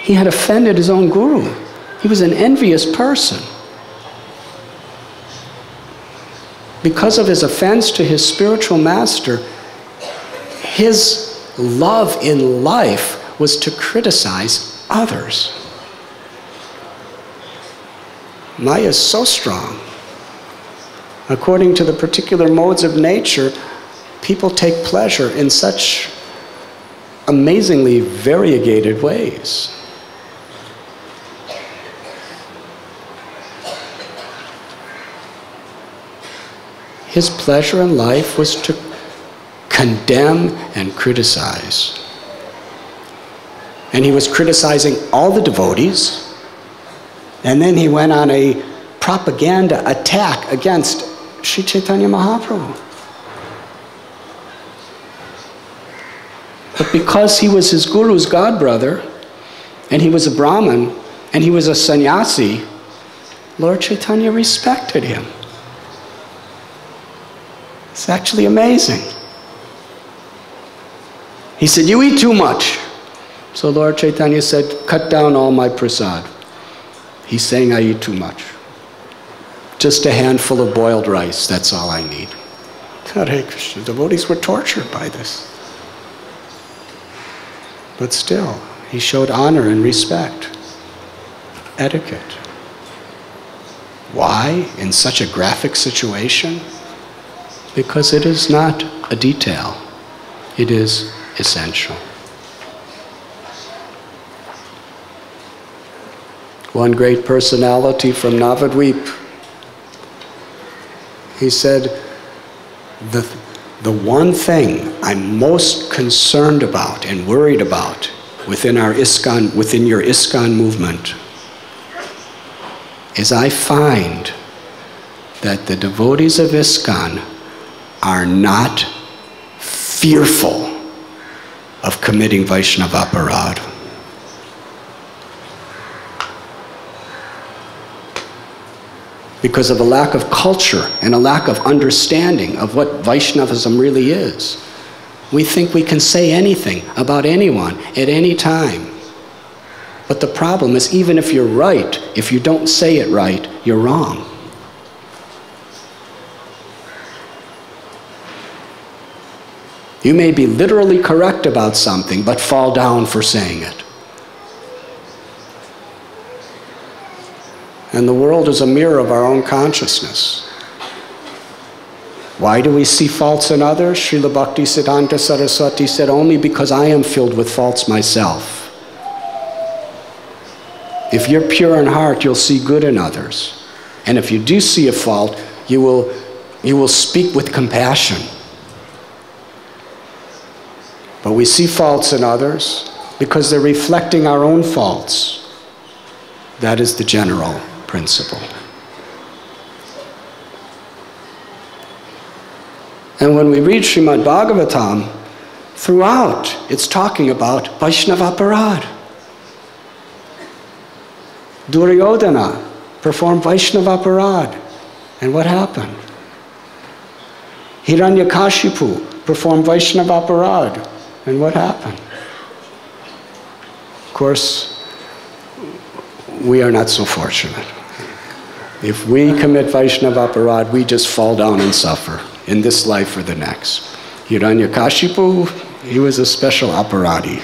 He had offended his own guru. He was an envious person. Because of his offense to his spiritual master, his love in life was to criticize others. Maya is so strong. According to the particular modes of nature, people take pleasure in such amazingly variegated ways. His pleasure in life was to condemn and criticize. And he was criticizing all the devotees. And then he went on a propaganda attack against Sri Chaitanya Mahaprabhu. But because he was his guru's godbrother, and he was a Brahmin, and he was a sannyasi, Lord Chaitanya respected him. It's actually amazing. He said, "You eat too much." So Lord Chaitanya said, "Cut down all my prasad." He's saying, "I eat too much. Just a handful of boiled rice, that's all I need." Hare Krishna, devotees were tortured by this. But still, he showed honor and respect, etiquette. Why in such a graphic situation? Because it is not a detail, it is essential. One great personality from Navadvip, he said, the one thing I'm most concerned about and worried about within your ISKCON movement is I find that the devotees of ISKCON are not fearful of committing Vaishnava aparadh. Because of a lack of culture and a lack of understanding of what Vaishnavism really is. We think we can say anything about anyone at any time. But the problem is, even if you're right, if you don't say it right, you're wrong. You may be literally correct about something, but fall down for saying it. And the world is a mirror of our own consciousness. Why do we see faults in others? Srila Bhaktisiddhanta Saraswati said, only because I am filled with faults myself. If you're pure in heart, you'll see good in others. And if you do see a fault, you will speak with compassion. But we see faults in others because they're reflecting our own faults. That is the general principle. And when we read Srimad Bhagavatam, throughout it's talking about Vaishnava aparadh. Duryodhana performed Vaishnava aparadh. And what happened? Hiranyakashipu performed Vaishnava aparadh. And what happened? Of course, we are not so fortunate. If we commit Vaishnava aparadh, we just fall down and suffer in this life or the next. Hiranyakashipu, he was a special aparadhi.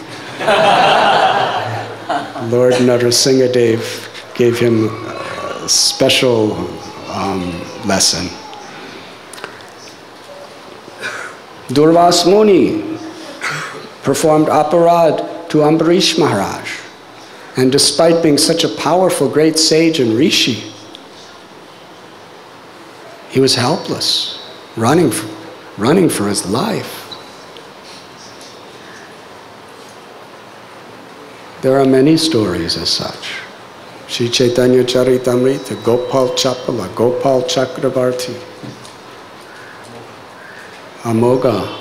Lord Narasimhadev gave him a special lesson. Durvas Muni performed aparadh to Ambarish Maharaj. And despite being such a powerful, great sage and rishi, he was helpless, running for his life. There are many stories as such. Sri Chaitanya Charitamrita, Gopal Chapala, Gopal Chakravarti, Amoga.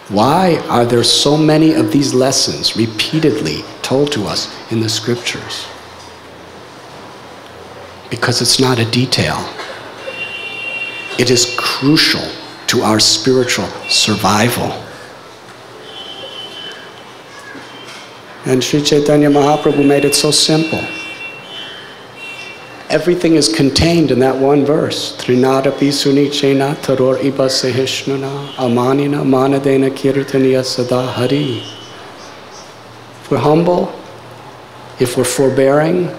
Why are there so many of these lessons repeatedly told to us in the scriptures? Because it's not a detail. It is crucial to our spiritual survival. And Sri Chaitanya Mahaprabhu made it so simple. Everything is contained in that one verse. Trinadapi sunichena taror iba sehishnuna amanina manadena kirtaniya sada hari. If we're humble, if we're forbearing,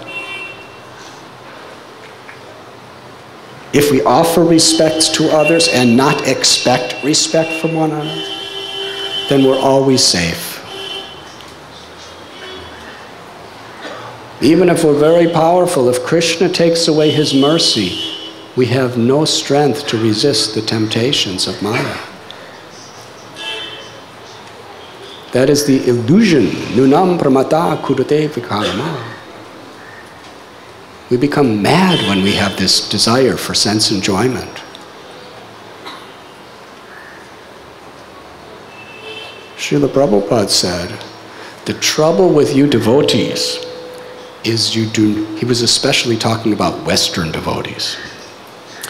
if we offer respect to others and not expect respect from one another, then we're always safe. Even if we're very powerful, if Krishna takes away his mercy, we have no strength to resist the temptations of Maya. That is the illusion. Nunam pramata kurute vikarma. We become mad when we have this desire for sense enjoyment. Srila Prabhupada said, the trouble with you devotees is he was especially talking about Western devotees.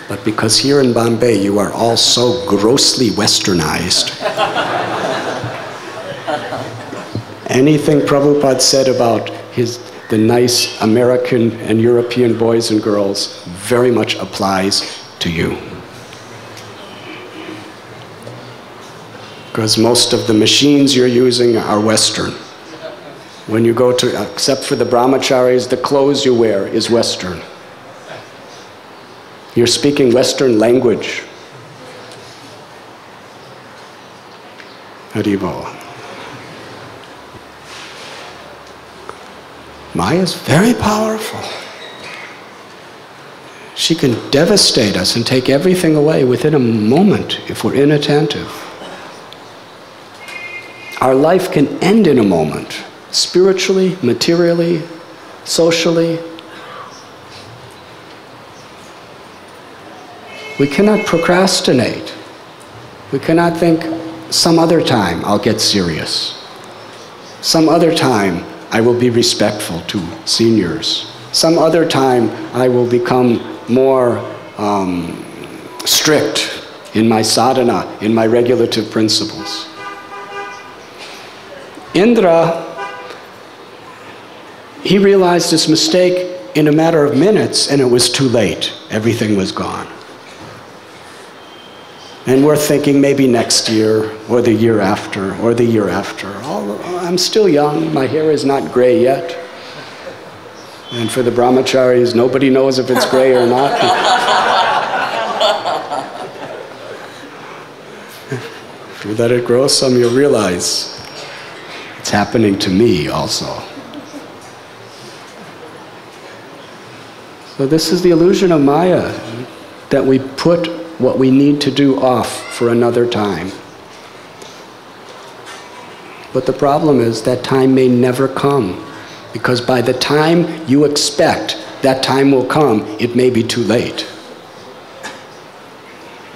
But because here in Bombay you are all so grossly westernized, anything Prabhupada said about the nice American and European boys and girls very much applies to you. Because most of the machines you're using are Western. When you go to, except for the brahmacharis, the clothes you wear is Western. You're speaking Western language. Haribo. Maya is very powerful. She can devastate us and take everything away within a moment if we're inattentive. Our life can end in a moment. Spiritually, materially, socially. We cannot procrastinate. We cannot think, some other time I'll get serious. Some other time I will be respectful to seniors. Some other time I will become more strict in my sadhana, in my regulative principles. Indra, he realized his mistake in a matter of minutes, and it was too late. Everything was gone. And we're thinking maybe next year, or the year after, or the year after. I'm still young, my hair is not gray yet. And for the brahmacharis, nobody knows if it's gray or not. If you let it grow some, you'll realize it's happening to me also. So this is the illusion of Maya, that we put what we need to do off for another time. But the problem is that time may never come, because by the time you expect that time will come, it may be too late.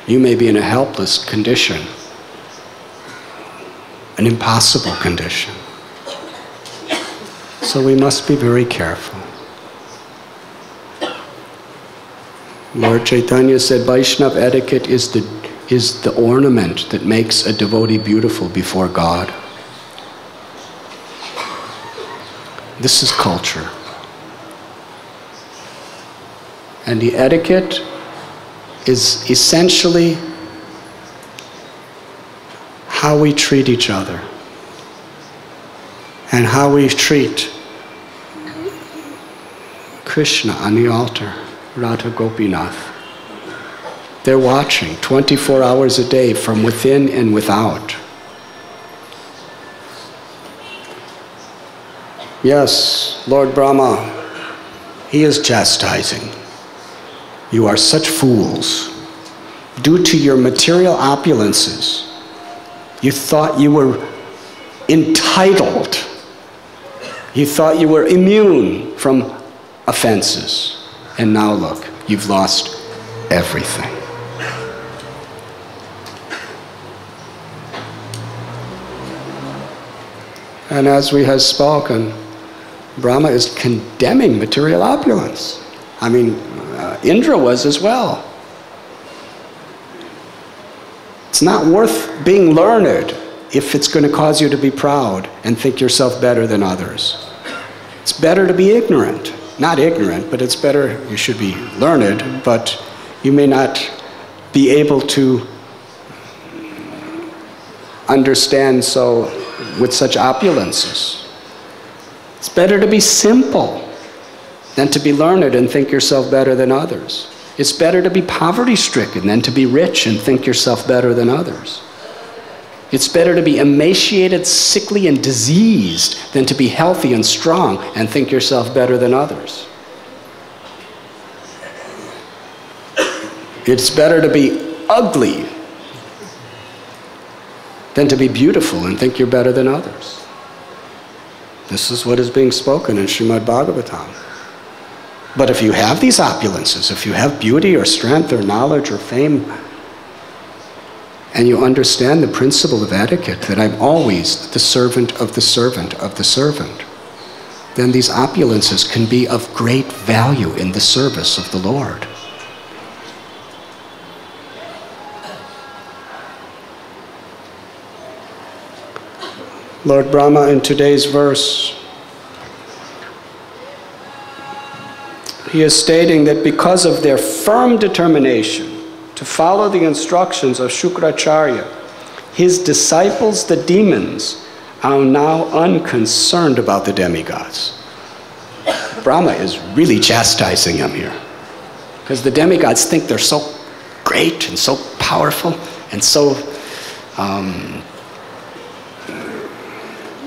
You may be in a helpless condition, an impossible condition. So we must be very careful. Lord Chaitanya said Vaishnava etiquette is the ornament that makes a devotee beautiful before God. This is culture. And the etiquette is essentially how we treat each other and how we treat Krishna on the altar. Radha Gopinath. They're watching 24 hours a day from within and without. Yes, Lord Brahma, he is chastising. You are such fools. Due to your material opulences, you thought you were entitled. You thought you were immune from offenses. And now look, you've lost everything. And as we have spoken, Brahma is condemning material opulence. I mean, Indra was as well. It's not worth being learned if it's going to cause you to be proud and think yourself better than others. It's better to be ignorant. Not ignorant, but it's better, you should be learned, but you may not be able to understand so with such opulences. It's better to be simple than to be learned and think yourself better than others. It's better to be poverty-stricken than to be rich and think yourself better than others. It's better to be emaciated, sickly, and diseased than to be healthy and strong and think yourself better than others. It's better to be ugly than to be beautiful and think you're better than others. This is what is being spoken in Srimad Bhagavatam. But if you have these opulences, if you have beauty or strength or knowledge or fame, and you understand the principle of etiquette, that I'm always the servant of the servant of the servant, then these opulences can be of great value in the service of the Lord. Lord Brahma, in today's verse, he is stating that because of their firm determination to follow the instructions of Shukracharya, his disciples, the demons, are now unconcerned about the demigods. Brahma is really chastising him here, because the demigods think they're so great and so powerful and so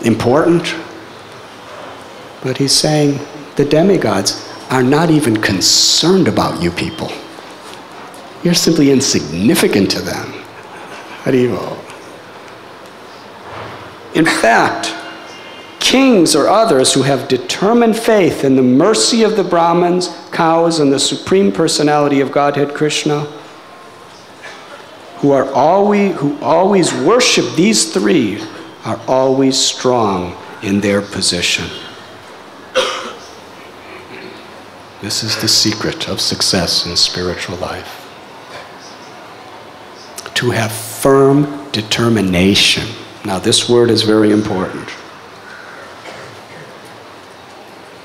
important. But he's saying the demigods are not even concerned about you people. You're simply insignificant to them. Haribo. In fact, kings or others who have determined faith in the mercy of the Brahmins, cows, and the Supreme Personality of Godhead Krishna, who always worship these three, are always strong in their position. This is the secret of success in spiritual life. To have firm determination. Now, this word is very important,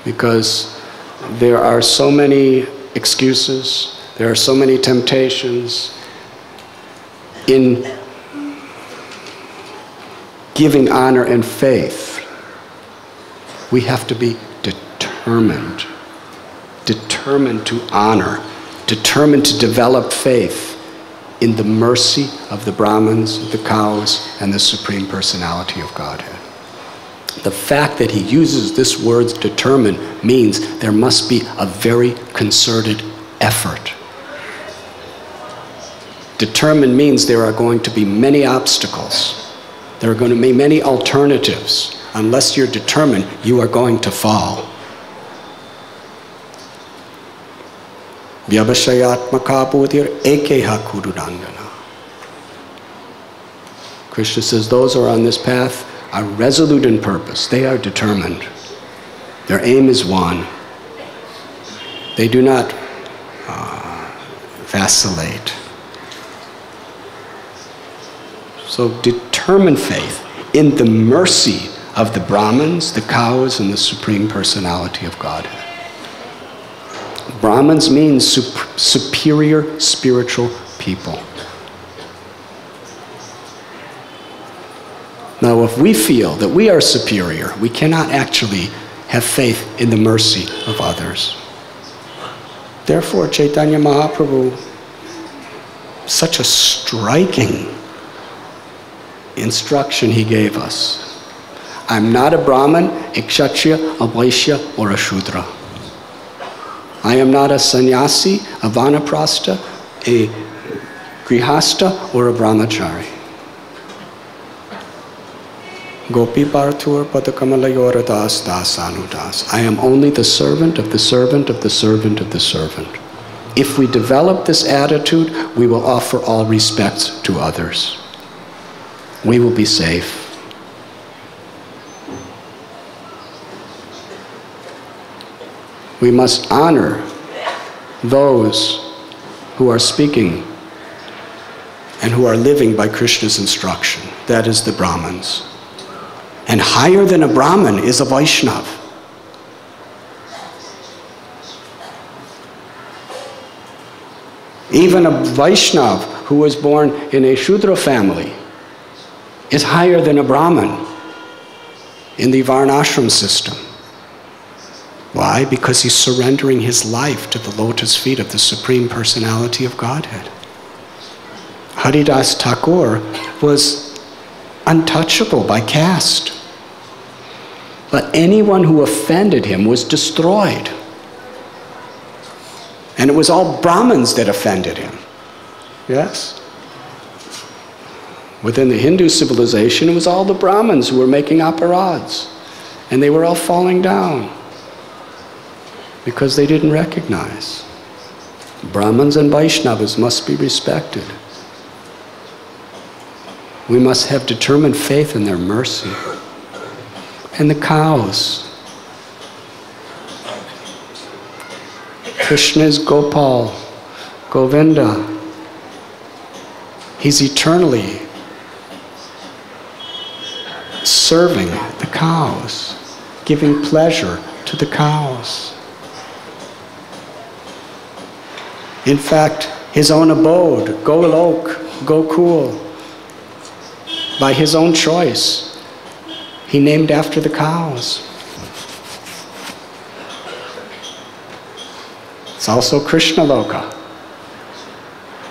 because there are so many excuses, there are so many temptations in giving honor and faith. We have to be determined to honor, determined to develop faith in the mercy of the Brahmins, the cows, and the Supreme Personality of Godhead. The fact that he uses this word determined means there must be a very concerted effort. Determined means there are going to be many obstacles. There are going to be many alternatives. Unless you're determined, you are going to fall. Krishna says those who are on this path are resolute in purpose. They are determined. Their aim is one. They do not vacillate. So determined faith in the mercy of the Brahmins, the cows, and the Supreme Personality of Godhead. Brahmins means superior spiritual people. Now, if we feel that we are superior, we cannot actually have faith in the mercy of others. Therefore, Chaitanya Mahaprabhu, such a striking instruction he gave us. I'm not a Brahmin, a Kshatriya, a Vaishya, or a Shudra. I am not a sannyasi, a vanaprastha, a grihasta, or a brahmachari. Gopi Parthur Padakamalayora Das Das Anudas. I am only the servant of the servant of the servant of the servant. If we develop this attitude, we will offer all respects to others. We will be safe. We must honor those who are speaking and who are living by Krishna's instruction. That is the Brahmins. And higher than a Brahmin is a Vaishnava. Even a Vaishnava who was born in a Shudra family is higher than a Brahmin in the Varnashram system. Why? Because he's surrendering his life to the lotus feet of the Supreme Personality of Godhead. Haridas Thakur was untouchable by caste. But anyone who offended him was destroyed. And it was all Brahmins that offended him. Yes? Within the Hindu civilization, it was all the Brahmins who were making aparads. And they were all falling down because they didn't recognize. Brahmins and Vaishnavas must be respected. We must have determined faith in their mercy. And the cows. Krishna is Gopal, Govinda. He's eternally serving the cows, giving pleasure to the cows. In fact, his own abode, Golok, Gokul, by his own choice, he named after the cows. It's also Krishna Loka.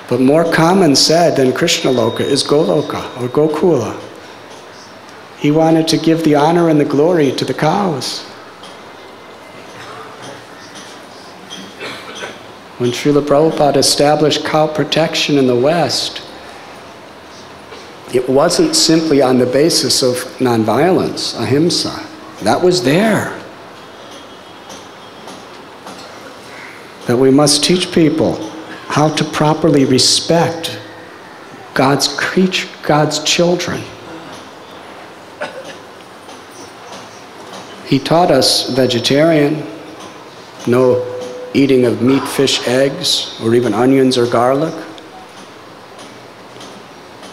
But more common said than Krishna Loka is Goloka or Gokula. He wanted to give the honor and the glory to the cows. When Srila Prabhupada established cow protection in the West, it wasn't simply on the basis of nonviolence, ahimsa. That was there. That we must teach people how to properly respect God's creature, God's children. He taught us vegetarian, no eating of meat, fish, eggs, or even onions or garlic,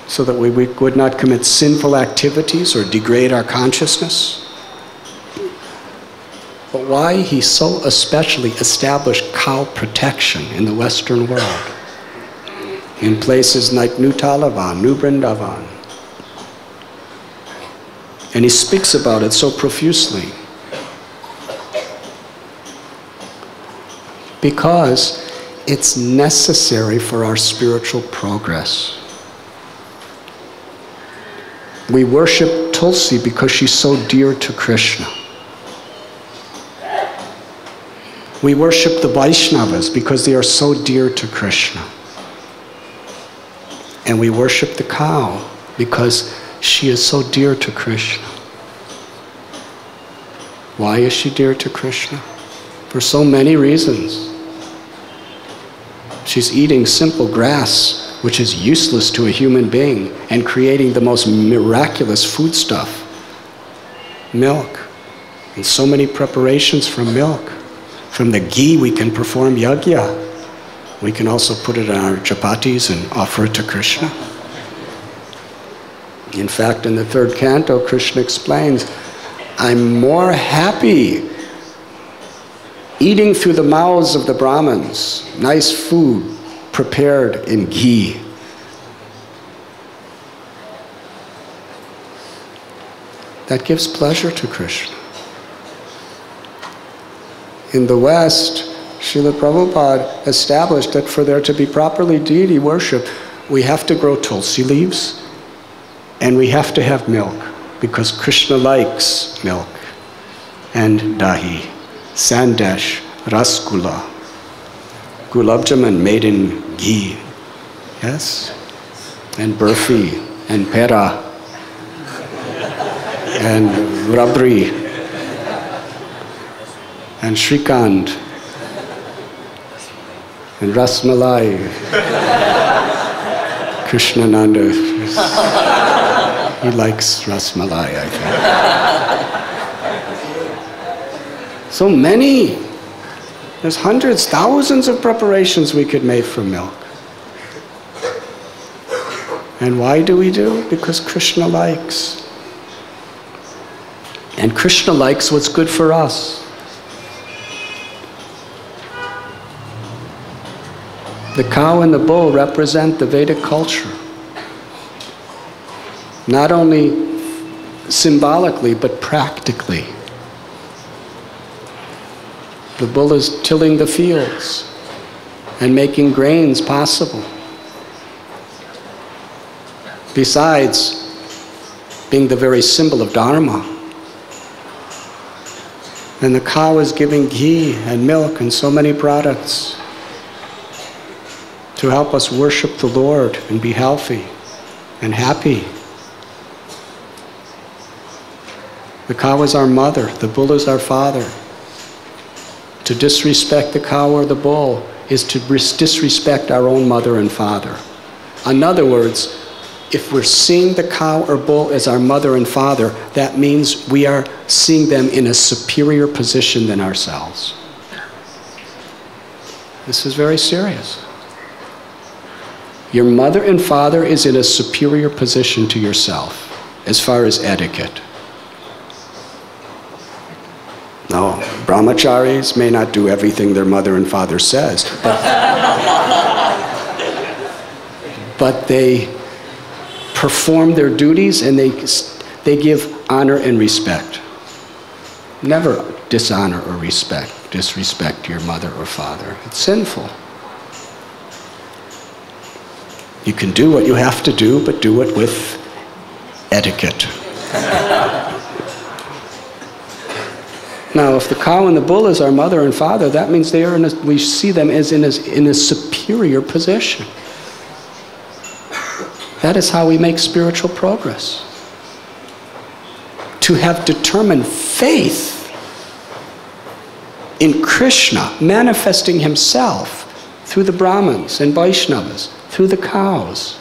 so that we would not commit sinful activities or degrade our consciousness. But why he so especially established cow protection in the Western world, in places like New Talavan, New Vrindavan. And he speaks about it so profusely. Because it's necessary for our spiritual progress. We worship Tulsi because she's so dear to Krishna. We worship the Vaishnavas because they are so dear to Krishna. And we worship the cow because she is so dear to Krishna. Why is she dear to Krishna? For so many reasons. She's eating simple grass, which is useless to a human being, and creating the most miraculous foodstuff, milk, and so many preparations from milk. From the ghee we can perform yajna. We can also put it on our chapatis and offer it to Krishna. In fact, in the third canto, Krishna explains, I'm more happy eating through the mouths of the Brahmins, nice food prepared in ghee. That gives pleasure to Krishna. In the West, Srila Prabhupada established that for there to be properly deity worship, we have to grow tulsi leaves and we have to have milk, because Krishna likes milk and dahi, sandesh, rasgula, gulab jamun made in ghee, yes, and burfi and pera and rabri and Shrikant, and Rasmalai. Krishnananda, he likes Rasmalai, I think. So many. There's hundreds, thousands of preparations we could make from milk. And why do we do? Because Krishna likes. And Krishna likes what's good for us. The cow and the bull represent the Vedic culture. Not only symbolically, but practically. The bull is tilling the fields and making grains possible. Besides being the very symbol of Dharma. And the cow is giving ghee and milk and so many products to help us worship the Lord and be healthy and happy. The cow is our mother, the bull is our father. To disrespect the cow or the bull is to disrespect our own mother and father. In other words, if we're seeing the cow or bull as our mother and father, that means we are seeing them in a superior position than ourselves. This is very serious. Your mother and father is in a superior position to yourself as far as etiquette. No, brahmacharis may not do everything their mother and father says, but they perform their duties and they give honor and respect. Never dishonor or disrespect your mother or father. It's sinful. You can do what you have to do, but do it with etiquette. Now, if the cow and the bull is our mother and father, that means they are we see them as in a superior position. That is how we make spiritual progress. To have determined faith in Krishna manifesting himself through the Brahmins and Vaishnavas, through the cows,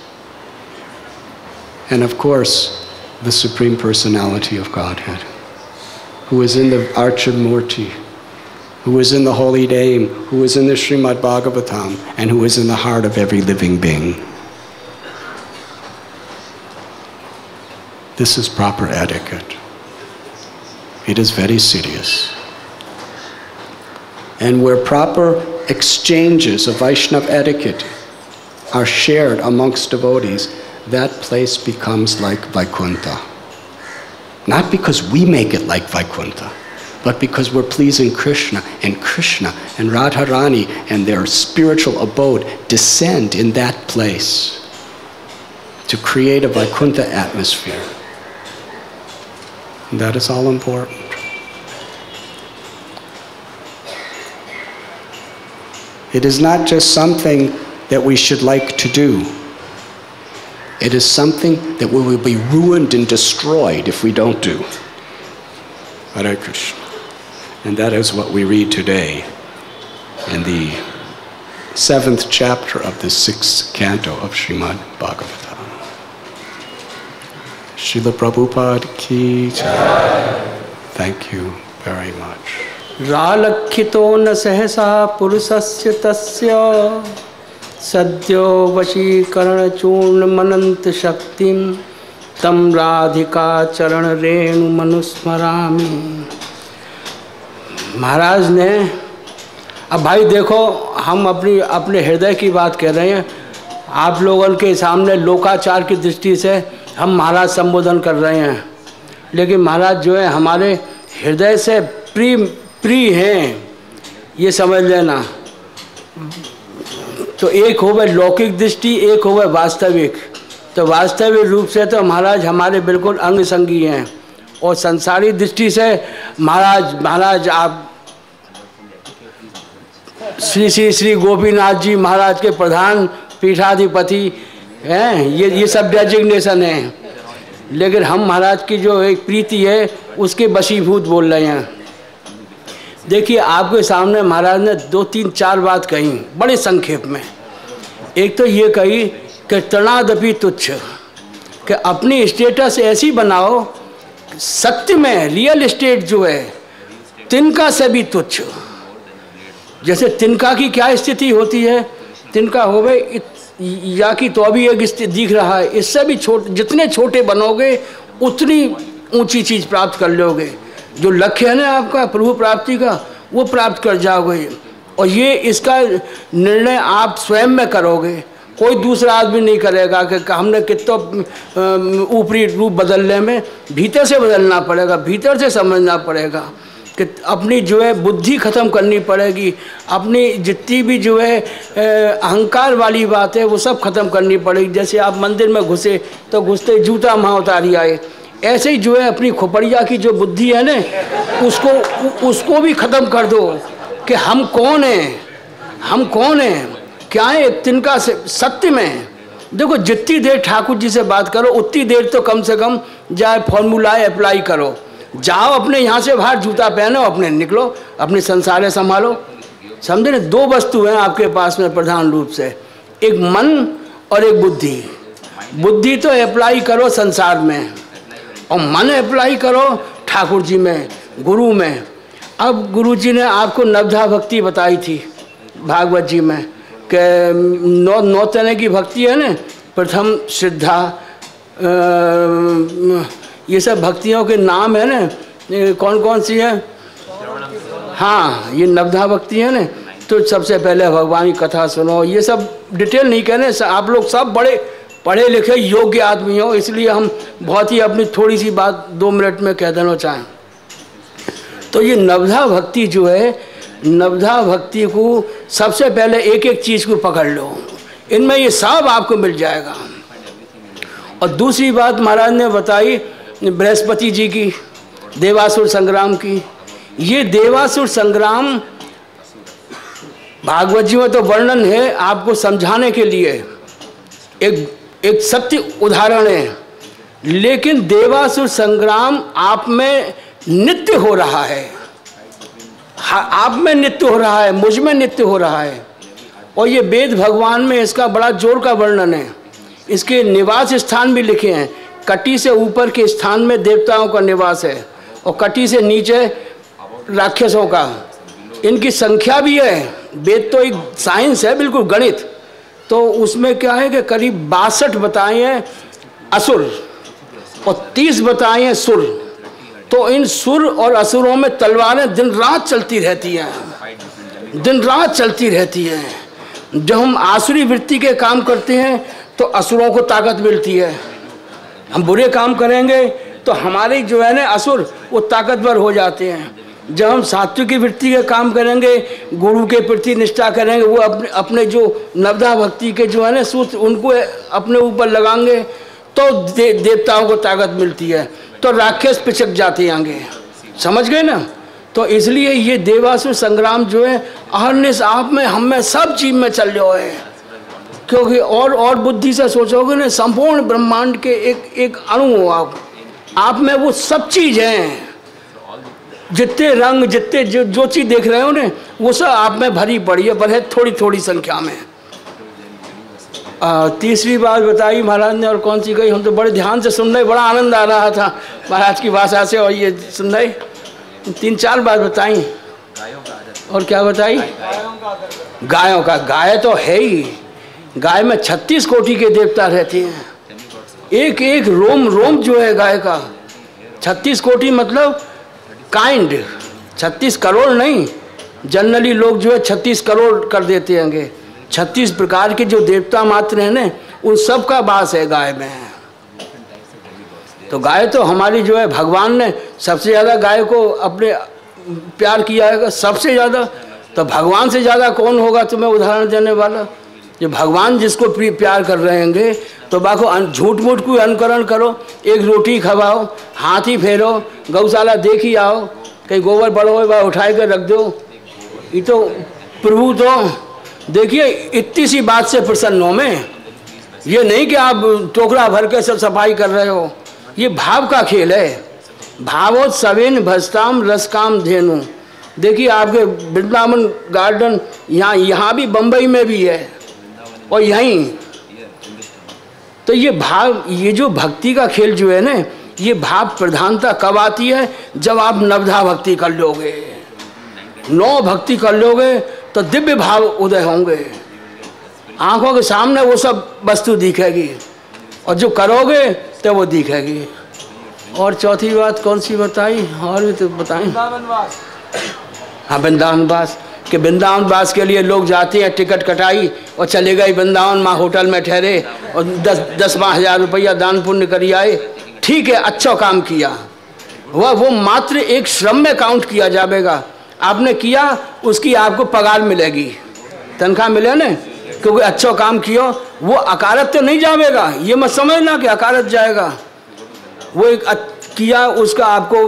and of course, the Supreme Personality of Godhead, who is in the Archamurti, who is in the Holy Name, who is in the Srimad Bhagavatam, and who is in the heart of every living being. This is proper etiquette. It is very serious. And where proper exchanges of Vaishnava etiquette are shared amongst devotees, that place becomes like Vaikuntha. Not because we make it like Vaikuntha, but because we're pleasing Krishna and Radharani and their spiritual abode descend in that place to create a Vaikuntha atmosphere. And that is all important. It is not just something that we should like to do. It is something that we will be ruined and destroyed if we don't do. Hare Krishna. And that is what we read today in the 7th chapter of the 6th canto of Srimad Bhagavatam. Srila Prabhupada ki jai. Thank you very much. रालक्षितो न सहसा पुरुषस्य तस्य सद्यो वशीकरण चूर्ण मनंत शक्तिम तम राधिका चरण रेणु मनुस्मरामि। महाराज ने, अब भाई देखो, हम अपने हृदय की बात कह रहे हैं, आप लोगों के सामने लोकाचार की दृष्टि से हम महाराज संबोधन कर रहे हैं, लेकिन महाराज जो है हमारे हृदय से प्रिय हैं, ये समझ लेना। तो एक हो गए लौकिक दृष्टि, एक हो गए वास्तविक। तो वास्तविक रूप से तो महाराज हमारे बिल्कुल अंग संगी हैं, और संसारी दृष्टि से महाराज आप श्री गोपीनाथ जी महाराज के प्रधान पीठाधिपति हैं, ये सब डेजिग्नेशन हैं। लेकिन हम महाराज की जो एक प्रीति है उसके वशीभूत बोल रहे हैं। देखिए, आपके सामने महाराज ने 2, 3, 4 बात कही बड़े संक्षेप में। एक तो ये कही कि तृणादपि तुच्छ, कि अपनी स्टेटस ऐसी बनाओ, सत्य में रियल एस्टेट जो है तिनका से भी तुच्छ। जैसे तिनका की क्या स्थिति होती है, तिनका हो गए या कि तो अभी एक स्थिति दिख रहा है, इससे भी छोटे, जितने छोटे बनोगे उतनी ऊंची चीज़ प्राप्त कर लोगे। जो लक्ष्य है ना आपका प्रभु प्राप्ति का, वो प्राप्त कर जाओगे। और ये इसका निर्णय आप स्वयं में करोगे, कोई दूसरा आदमी नहीं करेगा कि हमने कितना ऊपरी रूप बदलने में, भीतर से बदलना पड़ेगा, भीतर से समझना पड़ेगा कि अपनी जो है बुद्धि ख़त्म करनी पड़ेगी, अपनी जितनी भी जो है अहंकार वाली बात है वो सब खत्म करनी पड़ेगी। जैसे आप मंदिर में घुसे तो घुसते जूता वहाँ उतारी आए, ऐसे ही जो है अपनी खोपड़िया की जो बुद्धि है ना उसको भी ख़त्म कर दो कि हम कौन हैं, हम कौन हैं, क्या है तिनका सत्य में। देखो जितनी देर ठाकुर जी से बात करो उतनी देर तो कम से कम जाए फॉर्मूला अप्लाई करो, जाओ अपने यहाँ से बाहर जूता पहनो, अपने निकलो, अपने संसार संभालो। समझे ना, दो वस्तु हैं आपके पास में प्रधान रूप से, एक मन और एक बुद्धि। बुद्धि तो अप्लाई करो संसार में और मन अप्लाई करो ठाकुर जी में, गुरु में। अब गुरु जी ने आपको नवधा भक्ति बताई थी भागवत जी में कि नौ तरह की भक्ति है ना, प्रथम श्रद्धा, ये सब भक्तियों के नाम है ना, कौन कौन सी है? हाँ, ये नवधा भक्ति है ना। तो सबसे पहले भगवान की कथा सुनो, ये सब डिटेल नहीं कहने, आप लोग सब बड़े पढ़े लिखे योग्य आदमी हो, इसलिए हम बहुत ही अपनी थोड़ी सी बात 2 मिनट में कह देना चाहें। तो ये नवधा भक्ति जो है, नवधा भक्ति को सबसे पहले एक एक चीज़ को पकड़ लो, इनमें ये सब आपको मिल जाएगा। और दूसरी बात महाराज ने बताई बृहस्पति जी की, देवासुर संग्राम की। ये देवासुर संग्राम भागवत जी में तो वर्णन है, आपको समझाने के लिए एक सत्य उदाहरण है, लेकिन देवासुर संग्राम आप में नित्य हो रहा है, आप में नित्य हो रहा है, मुझ में नित्य हो रहा है। और ये वेद भगवान में इसका बड़ा जोर का वर्णन है, इसके निवास स्थान भी लिखे हैं। कटी से ऊपर के स्थान में देवताओं का निवास है और कटी से नीचे राक्षसों का, इनकी संख्या भी है। वेद तो एक साइंस है, बिल्कुल गणित। तो उसमें क्या है कि करीब 62 बताए हैं असुर और 30 बताए हैं सुर। तो इन सुर और असुरों में तलवारें दिन रात चलती रहती हैं, दिन रात चलती रहती हैं। जब हम आसुरी वृत्ति के काम करते हैं तो असुरों को ताकत मिलती है, हम बुरे काम करेंगे तो हमारे जो है ना असुर वो ताकतवर हो जाते हैं। जब हम सात्विक की वृत्ति के काम करेंगे, गुरु के प्रति निष्ठा करेंगे, वो अपने जो नवधा भक्ति के जो है ना सूत्र उनको अपने ऊपर लगाएंगे तो देवताओं को ताकत मिलती है, तो राक्षस पिछक जाते हैं आगे। समझ गए ना? तो इसलिए ये देवासुर संग्राम जो है अहरनिश आप में, हम में, सब चीज में चल रहा है। क्योंकि और बुद्धि से सोचोगे ना, संपूर्ण ब्रह्मांड के एक अणु हो आप में वो सब चीज हैं। जितने रंग, जितने जो चीज देख रहे हो ना, वो सब आप में भरी पड़ी है, पर है थोड़ी थोड़ी संख्या में। तीसरी बात बताई महाराज ने, और कौन सी गई? हम तो बड़े ध्यान से सुन रहे, बड़ा आनंद आ रहा था महाराज की भाषा से, और ये सुन रहे 3-4 बात बताई। और क्या बताई? गायों का। गाय तो है ही, गाय में 36 कोटि के देवता रहते हैं। एक एक रोम रोम जो है गाय का 36 कोटि, मतलब काइंड 36 करोड़ नहीं। जनरली लोग जो है 36 करोड़ कर देते होंगे। 36 प्रकार के जो देवता मात्र हैं ना, उन सब का वास है गाय में। तो गाय तो हमारी जो है, भगवान ने सबसे ज़्यादा गाय को अपने प्यार किया है, सबसे ज़्यादा। तो भगवान से ज़्यादा कौन होगा तुम्हें उदाहरण देने वाला? जो भगवान जिसको प्यार कर रहे होंगे, तो बाको झूठ मूठ को अनुकरण करो, एक रोटी खवाओ, हाथ ही फेरो, गौशाला देख ही आओ, कहीं गोबर बड़ा हो वह उठाए कर रख दो। ये तो प्रभु तो देखिए इतनी सी बात से प्रसन्न हो में, ये नहीं कि आप टोकरा भर के सब सफाई कर रहे हो। ये भाव का खेल है। भावोत्सवेन भजताम रसकाम धेनु। देखिए आपके वृंदावन गार्डन यहाँ भी, बम्बई में भी है और यहीं। तो ये भाव, ये जो भक्ति का खेल जो है ना, ये भाव प्रधानता कब आती है? जब आप नवधा भक्ति कर लोगे, 9 भक्ति कर लोगे तो दिव्य भाव उदय होंगे। आंखों के सामने वो सब वस्तु दिखेगी, और जो करोगे तो वो दिखेगी। और चौथी बात कौन सी बताई, और भी तो बताएं। हाँ, वृंदावनवास, कि वृंदावनवास के लिए लोग जाते हैं, टिकट कटाई और चले गए वृंदावन, माँ होटल में ठहरे और 10-12 हज़ार रुपया दान पुण्य करी आए। ठीक है, अच्छा काम किया, वो मात्र एक श्रम में काउंट किया जाएगा। आपने किया, उसकी आपको पगार मिलेगी, तनख्वाह मिले ना, क्योंकि अच्छा काम किया। वो अकारत तो नहीं जाएगा, ये मत समझना कि अकारत जाएगा। वो एक किया, उसका आपको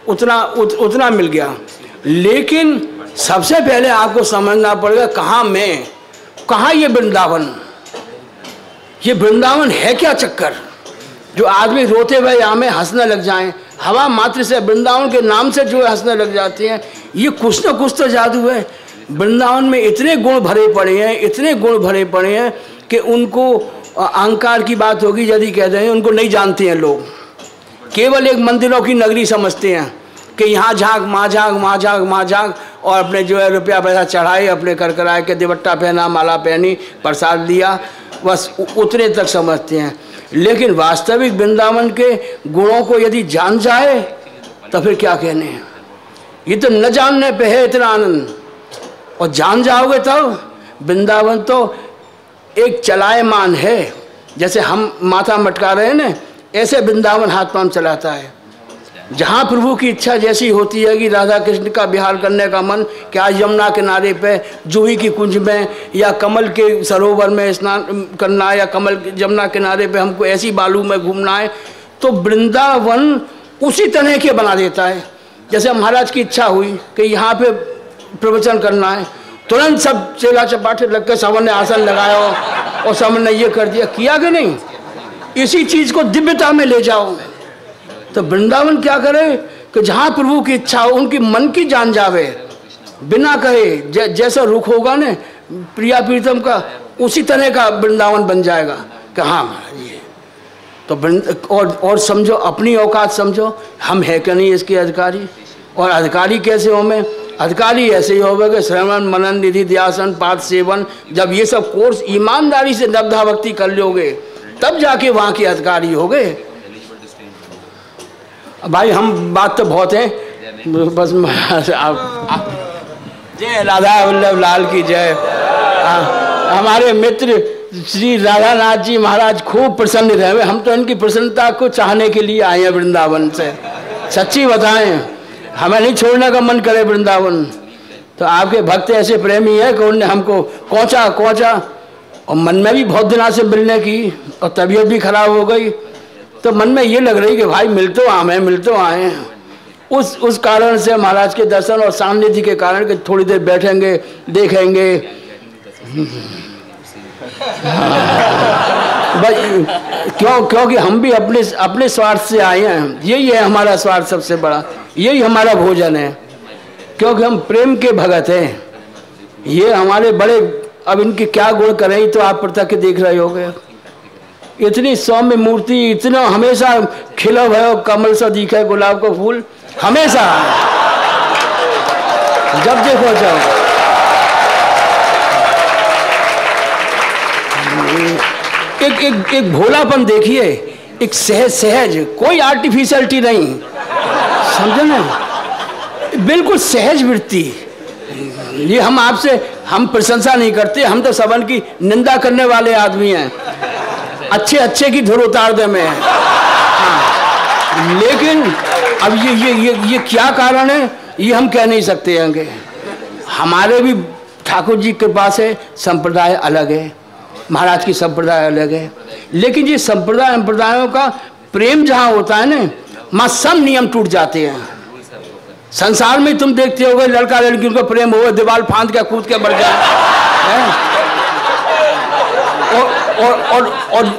उतना मिल गया। लेकिन सबसे पहले आपको समझना पड़ेगा कहाँ ये वृंदावन है क्या चक्कर, जो आदमी रोते हुए यहाँ में हंसने लग जाएं, हवा मात्र से वृंदावन के नाम से जो हंसने लग जाते हैं। ये कुछ ना कुछ तो जादू है। वृंदावन में इतने गुण भरे पड़े हैं कि उनको अहंकार की बात होगी यदि कह रहे हैं, उनको नहीं जानते हैं लोग। केवल एक मंदिरों की नगरी समझते हैं कि यहाँ झांक माँ झांक और अपने जो है रुपया पैसा चढ़ाए, अपने कर कराए के दिवट्टा पहना, माला पहनी, प्रसाद लिया, बस उतने तक समझते हैं। लेकिन वास्तविक वृंदावन के गुणों को यदि जान जाए तो फिर क्या कहने हैं। ये तो न जानने पे है इतना आनंद, और जान जाओगे तब वृंदावन तो एक चलायमान है। जैसे हम माथा मटका रहे हैं ना, ऐसे वृंदावन हाथ पांव चलाता है। जहाँ प्रभु की इच्छा जैसी होती है कि राधा कृष्ण का विहार करने का मन, क्या यमुना किनारे पे जूही की कुंज में या कमल के सरोवर में स्नान करना है, या कमल यमुना किनारे पे हमको ऐसी बालू में घूमना है, तो वृंदावन उसी तरह के बना देता है। जैसे महाराज की इच्छा हुई कि यहाँ पे प्रवचन करना है, तुरंत सब चेला चपाटे लग के सबने आसन लगाया और सबने ये कर दिया, किया कि नहीं। इसी चीज़ को दिव्यता में ले जाओ। तो वृंदावन क्या करे कि जहाँ प्रभु की इच्छा हो, उनकी मन की जान जावे, बिना कहे जैसा रुख होगा ना प्रिया प्रीतम का, उसी तरह का वृंदावन बन जाएगा कि हाँ महाराज ये तो। और समझो, अपनी औकात समझो, हम है कि नहीं इसके अधिकारी। और अधिकारी कैसे हो में, अधिकारी ऐसे ही होगा कि श्रवण मनन निधि ध्यासन पाठ सेवन, जब ये सब कोर्स ईमानदारी से नवधा भक्ति कर लोगे तब जाके वहाँ के अधिकारी हो गए। भाई हम बात तो बहुत है, बस जय राधा वल्लभ लाल की जय। हमारे मित्र श्री राधानाथ जी महाराज खूब प्रसन्न रहे। हम तो इनकी प्रसन्नता को चाहने के लिए आए हैं वृंदावन से। सच्ची बताएं, हमें नहीं छोड़ने का मन करे वृंदावन। तो आपके भक्त ऐसे प्रेमी है कि उन्होंने हमको कोचा और मन में भी बहुत दिनों से मिलने की, और तबीयत भी खराब हो गई, तो मन में ये लग रही कि भाई मिल तो आए। उस कारण से महाराज के दर्शन और सान्निध्य के कारण कि थोड़ी देर बैठेंगे देखेंगे। क्योंकि हम भी अपने स्वार्थ से आए हैं। यही है हमारा स्वार्थ सबसे बड़ा, यही हमारा भोजन है, क्योंकि हम प्रेम के भगत हैं। ये हमारे बड़े, अब इनके क्या गुण करें तो आप प्रत्यक्ष देख रहे होगे। इतनी सौम्य मूर्ति, इतना हमेशा खिला हुआ कमल सा दिखा है, गुलाब का फूल हमेशा, जब देखो जाओ। एक भोलापन देखिए, एक सहज, कोई आर्टिफिशियलिटी नहीं, समझे ना, बिल्कुल सहज वृत्ति। ये हम प्रशंसा नहीं करते, हम तो सबन की निंदा करने वाले आदमी हैं। अच्छे की धुर उतार दे में है। हाँ। लेकिन अब ये क्या कारण है, ये हम कह नहीं सकते हैं। हमारे भी ठाकुर जी के पास है, संप्रदाय अलग है, महाराज की संप्रदाय अलग है। लेकिन ये संप्रदायों का प्रेम जहाँ होता है ना, वहाँ सब नियम टूट जाते हैं। संसार में तुम देखते होगे लड़का लड़की उनका प्रेम हो, दीवार फांद के कूद के बढ़ जाए।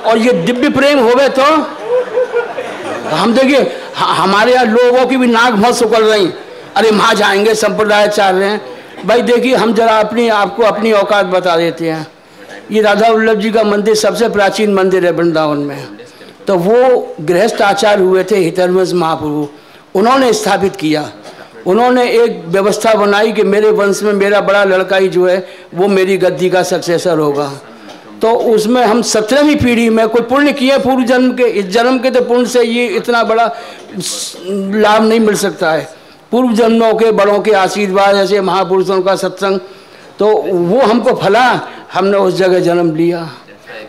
और ये दिव्य प्रेम होवे तो हम देखिए, हमारे यहाँ लोगों की भी नाक बहुत सुकल रही, अरे वहाँ जाएंगे, संप्रदाय चाह रहे हैं। भाई देखिए, हम जरा आपको अपनी औकात बता देते हैं। ये राधा वल्लभ जी का मंदिर सबसे प्राचीन मंदिर है वृंदावन में। तो वो गृहस्थ आचार्य हुए थे हितर्वंश महाप्रभु, उन्होंने स्थापित किया। उन्होंने एक व्यवस्था बनाई कि मेरे वंश में मेरा बड़ा लड़का ही जो है वो मेरी गद्दी का सक्सेसर होगा। तो उसमें हम 17वीं पीढ़ी में कोई पुण्य किए पूर्व जन्म के, इस जन्म के तो पुण्य से ये इतना बड़ा लाभ नहीं मिल सकता है। पूर्व जन्मों के बड़ों के आशीर्वाद, ऐसे महापुरुषों का सत्संग, तो वो हमको फला, हमने उस जगह जन्म लिया।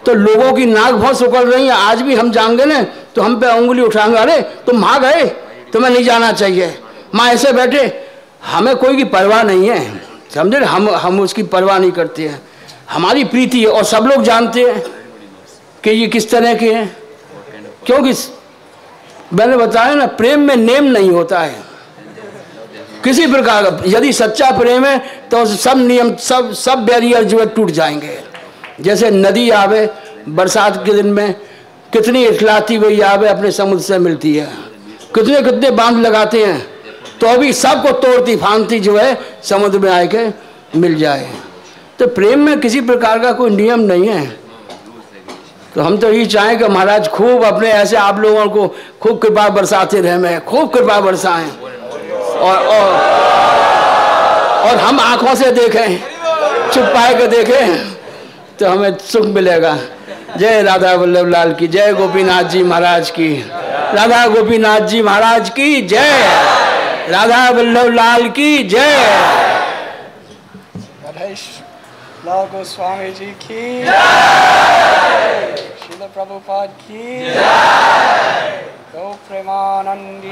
तो लोगों की नाक बहुत सुकड़ रही है। आज भी हम जाएंगे ना तो हम पे उंगली उठाएंगे, अरे तुम माँ गए, तुम्हें नहीं जाना चाहिए, माँ ऐसे बैठे। हमें कोई की परवाह नहीं है, समझे। हम उसकी परवाह नहीं करते हैं, हमारी प्रीति है। और सब लोग जानते हैं कि ये किस तरह के हैं, क्योंकि मैंने बताया ना, प्रेम में नेम नहीं होता है किसी प्रकार का। यदि सच्चा प्रेम है तो सब नियम, सब बैरियर जो है टूट जाएंगे। जैसे नदी आवे बरसात के दिन में, कितनी इखलाती हुई आवे अपने समुद्र से मिलती है, कितने कितने बांध लगाते हैं तो अभी सबको तोड़ती फांदती जो है समुद्र में आके मिल जाए। तो प्रेम में किसी प्रकार का कोई नियम नहीं है। तो हम तो यही चाहें कि महाराज खूब अपने ऐसे आप लोगों को खूब कृपा बरसाते रहे, मैं खूब कृपा बरसाएं, और हम आंखों से देखें, चुप पाए के देखें तो हमें सुख मिलेगा। जय राधा वल्लभ लाल की जय, गोपीनाथ जी महाराज की, राधा गोपीनाथ जी महाराज की जय, राधा वल्लभ लाल की जय, लाल गोस्वामी जी की, श्रील प्रभुपाद की, गौ प्रेमानंदी।